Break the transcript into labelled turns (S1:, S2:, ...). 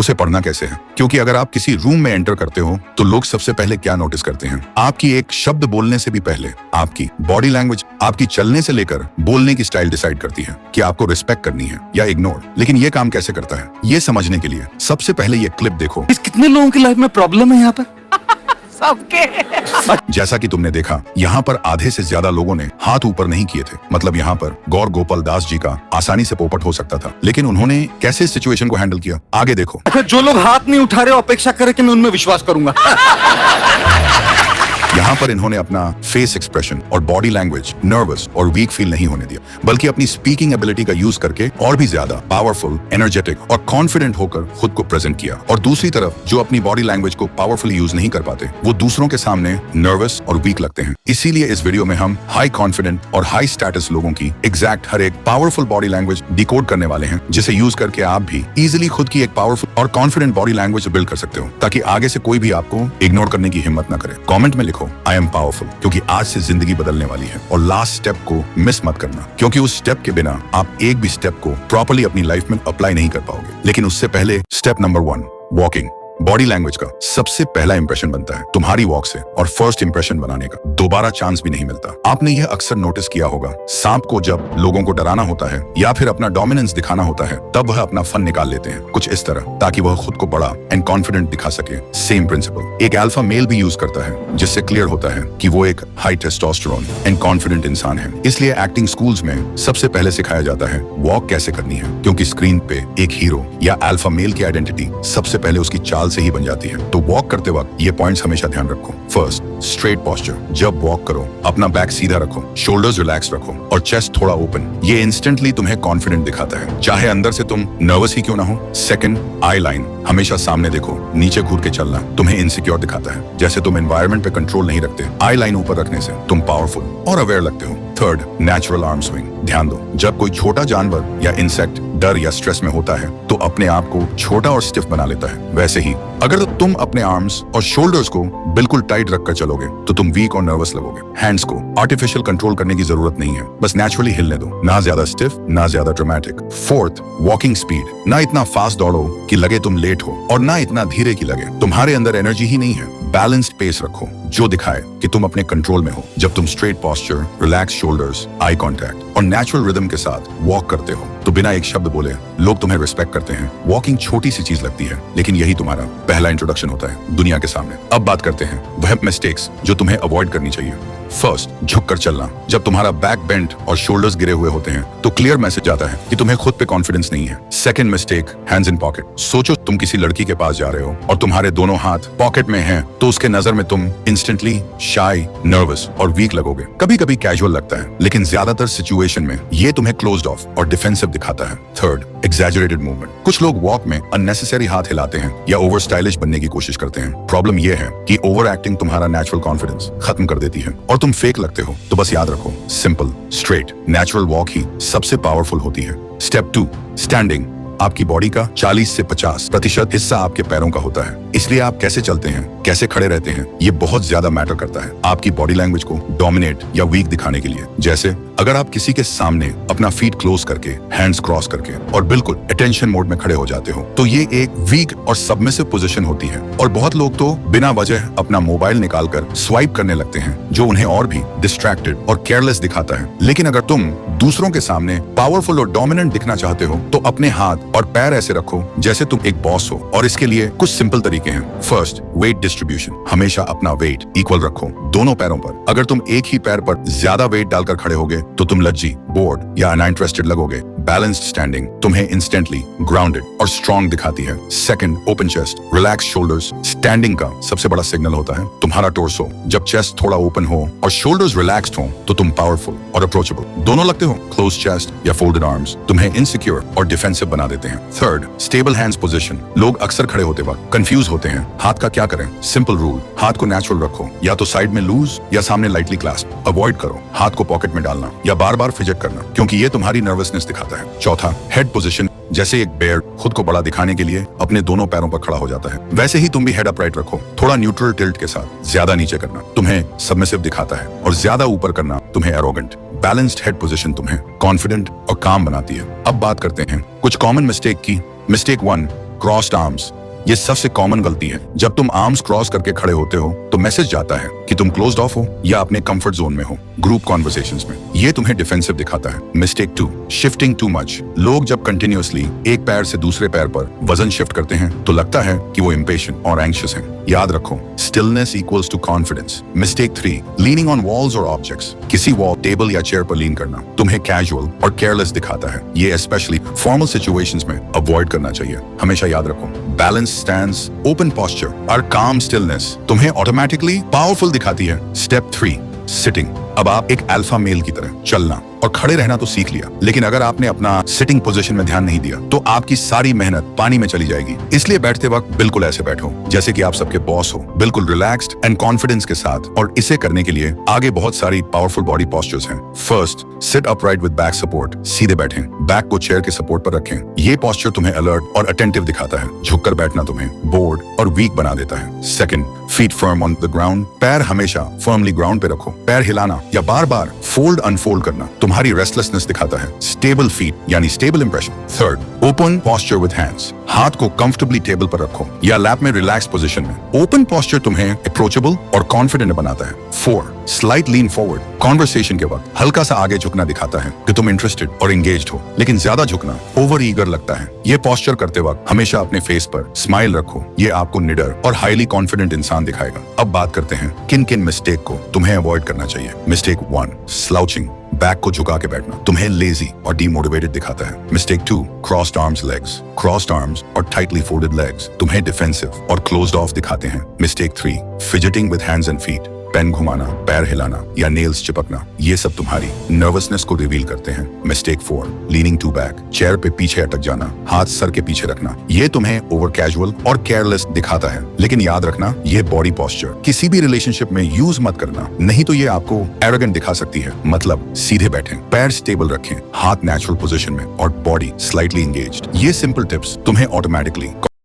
S1: उसे पढ़ना कैसे है। क्योंकि अगर आप किसी रूम में एंटर करते हो तो लोग सबसे पहले क्या नोटिस करते हैं, आपकी एक शब्द बोलने से भी पहले आपकी बॉडी लैंग्वेज, आपकी चलने से लेकर बोलने की स्टाइल डिसाइड करती है कि आपको रिस्पेक्ट करनी है या इग्नोर। लेकिन ये काम कैसे करता है, ये समझने के लिए सबसे पहले ये क्लिप देखो।
S2: कितने लोगों की लाइफ में प्रॉब्लम है यहाँ पर सबके।
S1: जैसा कि तुमने देखा, यहाँ पर आधे से ज्यादा लोगों ने हाथ ऊपर नहीं किए थे। मतलब यहाँ पर गौर गोपाल दास जी का आसानी से पोपट हो सकता था, लेकिन उन्होंने कैसे सिचुएशन को हैंडल किया, आगे देखो।
S2: अच्छा, जो लोग हाथ नहीं उठा रहे अपेक्षा करें कि मैं उनमें विश्वास करूंगा।
S1: यहाँ पर इन्होंने अपना फेस एक्सप्रेशन और बॉडी लैंग्वेज नर्वस और वीक फील नहीं होने दिया, बल्कि अपनी स्पीकिंग एबिलिटी का यूज करके और भी ज्यादा पावरफुल, एनर्जेटिक और कॉन्फिडेंट होकर खुद को प्रेजेंट किया। और दूसरी तरफ जो अपनी बॉडी लैंग्वेज को पावरफुली यूज नहीं कर पाते, वो दूसरों के सामने नर्वस और वीक लगते हैं। इसीलिए इस वीडियो में हम हाई कॉन्फिडेंट और हाई स्टेटस लोगों की एग्जैक्ट हर एक पावरफुल बॉडी लैंग्वेज डिकोड करने वाले हैं, जिसे यूज करके आप भी इजिली खुद की एक पावरफुल और कॉन्फिडेंट बॉडी लैंग्वेज बिल्ड कर सकते हो, ताकि आगे से कोई भी आपको इग्नोर करने की हिम्मत न करे। कॉमेंट में लिखो आई एम पावरफुल, क्योंकि आज से जिंदगी बदलने वाली है। और लास्ट स्टेप को मिस मत करना, क्योंकि उस स्टेप के बिना आप एक भी स्टेप को प्रॉपर्ली अपनी लाइफ में अप्लाई नहीं कर पाओगे। लेकिन उससे पहले step number 1, walking. Body language का सबसे पहला इंप्रेशन बनता है तुम्हारी वॉक से, और फर्स्ट इंप्रेशन बनाने का दोबारा चांस भी नहीं मिलता। आपने यह अक्सर नोटिस किया होगा, सांप को जब लोगों को डराना होता है या फिर अपना डोमिनेंस दिखाना होता है, तब वह अपना फन निकाल लेते हैं कुछ इस तरह, ताकि वह खुद को बड़ा एंड कॉन्फिडेंट दिखा सके। सेम प्रिंसिपल एक अल्फा मेल भी यूज करता है, जिससे क्लियर होता है कि वो एक हाई टेस्टोस्टेरोन एंड कॉन्फिडेंट इंसान है। इसलिए एक्टिंग स्कूल्स में सबसे पहले सिखाया जाता है वॉक कैसे करनी है, क्योंकि स्क्रीन पे एक हीरो या अल्फा मेल की आइडेंटिटी सबसे पहले उसकी चाल से ही बन जाती है। तो वॉक करते वक्त ये पॉइंट्स हमेशा ध्यान रखो। First, straight posture. जब वॉक करो अपना बैक सीधा रखो, शोल्डर्स रिलैक्स रखो और चेस्ट थोड़ा ओपन। ये इंस्टेंटली तुम्हें कॉन्फिडेंट दिखाता है, चाहे अंदर से तुम नर्वस ही क्यों ना हो। सेकंड, आई लाइन। हमेशा सामने देखो, नीचे घूर के चलना तुम्हें इनसिक्योर दिखाता है, जैसे तुम एनवायरनमेंट पे कंट्रोल नहीं रखते। आई लाइन ऊपर रखने से तुम पावरफुल और अवेयर लगते हो। Third, natural arm swing. ध्यान दो, जब कोई छोटा जानवर या इंसेक्ट डर या स्ट्रेस में होता है तो अपने आप को छोटा और स्टिफ बना लेता है। वैसे ही अगर तुम अपने आर्म्स और शोल्डर्स को बिल्कुल टाइट रखकर चलोगे तो तुम वीक और नर्वस लगोगे। हैंड्स को आर्टिफिशियल कंट्रोल करने की जरूरत नहीं है, बस नेचुरली हिलने दो, ना ज्यादा स्टिफ ना ज्यादा ड्रामेटिक। Fourth, walking speed. ना इतना फास्ट दौड़ो कि लगे तुम लेट हो और ना इतना धीरे कि लगे तुम्हारे अंदर एनर्जी ही नहीं है। बैलेंस्ड पेस रखो जो दिखाए कि तुम अपने कंट्रोल में हो। जब तुम straight posture, relax shoulders, eye contact और नेचुरल रिदम के साथ वॉक करते हो तो बिना एक शब्द बोले लोग तुम्हें रिस्पेक्ट करते हैं। वॉकिंग छोटी सी चीज लगती है, लेकिन यही तुम्हारा पहला इंट्रोडक्शन होता है दुनिया के सामने। अब बात करते हैं वह मिस्टेक्स जो तुम्हें अवॉइड करनी चाहिए। फर्स्ट, झुककर चलना। जब तुम्हारा बैक बेंट और शोल्डर्स गिरे हुए होते हैं तो क्लियर मैसेज आता है कि तुम्हें खुद पे कॉन्फिडेंस नहीं है। Second mistake, hands in pocket. सोचो तुम किसी लड़की के पास जा रहे हो और तुम्हारे दोनों हाथ पॉकेट में हैं, तो उसके नजर में तुम इंस्टेंटली शाय, नर्वस और वीक लगोगे। कभी कभी कैजुअल लगता है, लेकिन ज्यादातर सिचुएशन में ये तुम्हें क्लोज्ड ऑफ और डिफेंसिव दिखाता है। Third, exaggerated movement. कुछ लोग वॉक में अननेसेसरी हाथ हिलाते हैं या ओवर स्टाइलिश बनने की कोशिश करते हैं। प्रॉब्लम यह है कि ओवर एक्टिंग तुम्हारा नेचुरल कॉन्फिडेंस खत्म कर देती है और तुम फेक लगते हो। तो बस याद रखो, सिंपल, स्ट्रेट, नेचुरल वॉक ही सबसे पावरफुल होती है। Step 2, standing. आपकी बॉडी का 40 से 50% हिस्सा आपके पैरों का होता है, इसलिए आप कैसे चलते हैं, कैसे खड़े रहते हैं, ये बहुत ज्यादा मैटर करता है आपकी बॉडी लैंग्वेज को डोमिनेट या वीक दिखाने के लिए। जैसे अगर आप किसी के सामने अपना फीट क्लोज करके, हैंड्स क्रॉस करके और बिल्कुल अटेंशन मोड में खड़े हो जाते हो, तो ये एक वीक और सबमिसिव पोजीशन होती है। और बहुत लोग तो बिना वजह अपना मोबाइल निकालकर स्वाइप करने लगते हैं, जो उन्हें और भी डिस्ट्रैक्टेड और केयरलेस दिखाता है। लेकिन अगर तुम दूसरों के सामने पावरफुल और डोमिनेंट दिखना चाहते हो तो अपने हाथ और पैर ऐसे रखो जैसे तुम एक बॉस हो, और इसके लिए कुछ सिंपल तरीके हैं। First, wait distribution. हमेशा अपना वेट इक्वल रखो दोनों पैरों पर। अगर तुम एक ही पैर पर ज्यादा वेट डालकर खड़े होगे तो तुम लज्जी, बोर्ड या अनइंटरेस्टेड लगोगे। बैलेंस्ड स्टैंडिंग तुम्हें इंस्टेंटली ग्राउंडेड और स्ट्रॉन्ग दिखाती है। Second, open chest, relax shoulders. Standing का सबसे बड़ा सिग्नल होता है तुम्हारा टोर्सो। जब चेस्ट थोड़ा ओपन हो और शोल्डर्स रिलैक्स्ड हो तो तुम पावरफुल और अप्रोचेबल दोनों लगते हो। क्लोज चेस्ट या फोल्डेड आर्म्स तुम्हें इनसिक्योर और डिफेंसिव बना देते हैं। Third, stable hands position. लोग अक्सर खड़े होते वक्त कंफ्यूज होते हैं, हाथ का क्या करें। सिंपल रूल, हाथ को नेचुरल रखो, या तो साइड में लूज या सामने लाइटली क्लास्प। अवॉइड करो हाथ को पॉकेट में डालना या बार बार फिजट करना, क्योंकि ये तुम्हारी नर्वसनेस दिखाता है। चौथा, हेड पोजीशन। जैसे एक बेयर खुद को बड़ा दिखाने के लिए अपने दोनों पैरों पर खड़ा हो जाता है, वैसे ही तुम भी हेड अपराइट रखो, थोड़ा न्यूट्रल टिल्ट के साथ। ज्यादा नीचे करना तुम्हें सबमिसिव दिखाता है और ज्यादा ऊपर करना तुम्हें एरोगेंट। बैलेंस्ड हेड पोजीशन तुम्हें कॉन्फिडेंट और काम बनाती है। अब बात करते हैं कुछ कॉमन मिस्टेक की। मिस्टेक 1, क्रॉस्ड आर्म्स, ये सबसे कॉमन गलती है। जब तुम आर्म्स क्रॉस करके खड़े होते हो तो मैसेज जाता है कि तुम क्लोज्ड ऑफ हो या अपने कंफर्ट जोन में हो, ग्रुप कॉन्वर्सेशंस में। ये तुम्हें डिफेंसिव दिखाता है। Mistake 2, shifting too much. लोग जब कंटिन्यूअसली एक पैर से दूसरे पैर पर वजन शिफ्ट करते हैं तो लगता है कि वो इम्पेशेंट और एंग्शियस हैं। याद रखो, stillness equals to confidence. Mistake 3, leaning on walls और ऑब्जेक्ट्स। किसी वॉल, टेबल या चेयर पर लीन करना तुम्हें कैजुअल और केयरलेस दिखाता है। ये स्पेशली फॉर्मल सिचुएशंस में अवॉइड करना चाहिए। हमेशा याद रखो, बैलेंस स्टैंड्स, ओपन posture और calm stillness तुम्हें ऑटोमेटिकली पावरफुल दिखाती है। Step 3, sitting. अब आप एक अल्फा मेल की तरह चलना और खड़े रहना तो सीख लिया, लेकिन अगर आपने अपना सिटिंग पोजीशन में ध्यान नहीं दिया तो आपकी सारी मेहनत पानी में चली जाएगी। इसलिए बैठते वक्त बिल्कुल ऐसे बैठो जैसे कि आप सबके बॉस हो, बिल्कुल रिलैक्स्ड एंड कॉन्फिडेंस के साथ। और इसे करने के लिए आगे बहुत सारी पावरफुल बॉडी पोस्चर्स हैं। First, sit upright with back support. सीधे बैठें, बैक को चेयर के सपोर्ट पर रखें। ये पोस्चर तुम्हें अलर्ट और अटेंटिव दिखाता है। झुककर बैठना तुम्हें बोर्ड और वीक बना देता है। Second, feet firm on the ground. पैर हमेशा फर्मली ग्राउंड पे रखो। पैर हिलाना या बार बार फोल्ड अनफोल्ड करना तुम्हारी रेस्टलेसनेस दिखाता है। स्टेबल फीट यानी stable impression. Third, open posture with hands. हाथ को कंफर्टेबली टेबल पर रखो या लैप में रिलैक्स पोजीशन में। ओपन पोस्चर तुम्हें अप्रोचेबल और कॉन्फिडेंट बनाता है। 4, स्लाइट लीन फॉरवर्ड। कॉन्वर्सेशन के वक्त हल्का सा आगे झुकना दिखाता है कि तुम इंटरेस्टेड और एंगेज्ड हो, लेकिन ज्यादा झुकना ओवर ईगर लगता है। ये पोस्चर करते वक्त हमेशा अपने फेस पर स्माइल रखो। ये आपको निडर और हाईली कॉन्फिडेंट इंसान दिखाएगा। अब बात करते हैं किन किन मिस्टेक को तुम्हें अवॉइड करना चाहिए। Mistake 1, slouching. बैक को झुका के बैठना तुम्हें लेजी और डीमोटिवेटेड दिखाता है। Mistake 2, crossed arms legs. Crossed arms और टाइटली फोल्डेड लेग्स तुम्हें डिफेंसिव और क्लोज्ड ऑफ दिखाते हैं। Mistake 3, fidgeting with hands and feet. Pen घुमाना, पैर हिलाना या नेल्स चिपकना, ये सब तुम्हारी नर्वसनेस को रिवील करते हैं। Mistake 4, leaning to back. Chair पे पीछे अटक जाना, हाथ सर के पीछे रखना, ये तुम्हें ओवर कैजुअल और केयरलेस दिखाता है। लेकिन याद रखना, ये बॉडी पोस्चर किसी भी रिलेशनशिप में यूज मत करना, नहीं तो ये आपको एरोगेंट दिखा सकती है। मतलब सीधे बैठें, पैर स्टेबल रखें, हाथ नेचुरल पोजीशन में और बॉडी स्लाइटली एंगेज्ड। ये सिंपल टिप्स तुम्हें ऑटोमेटिकली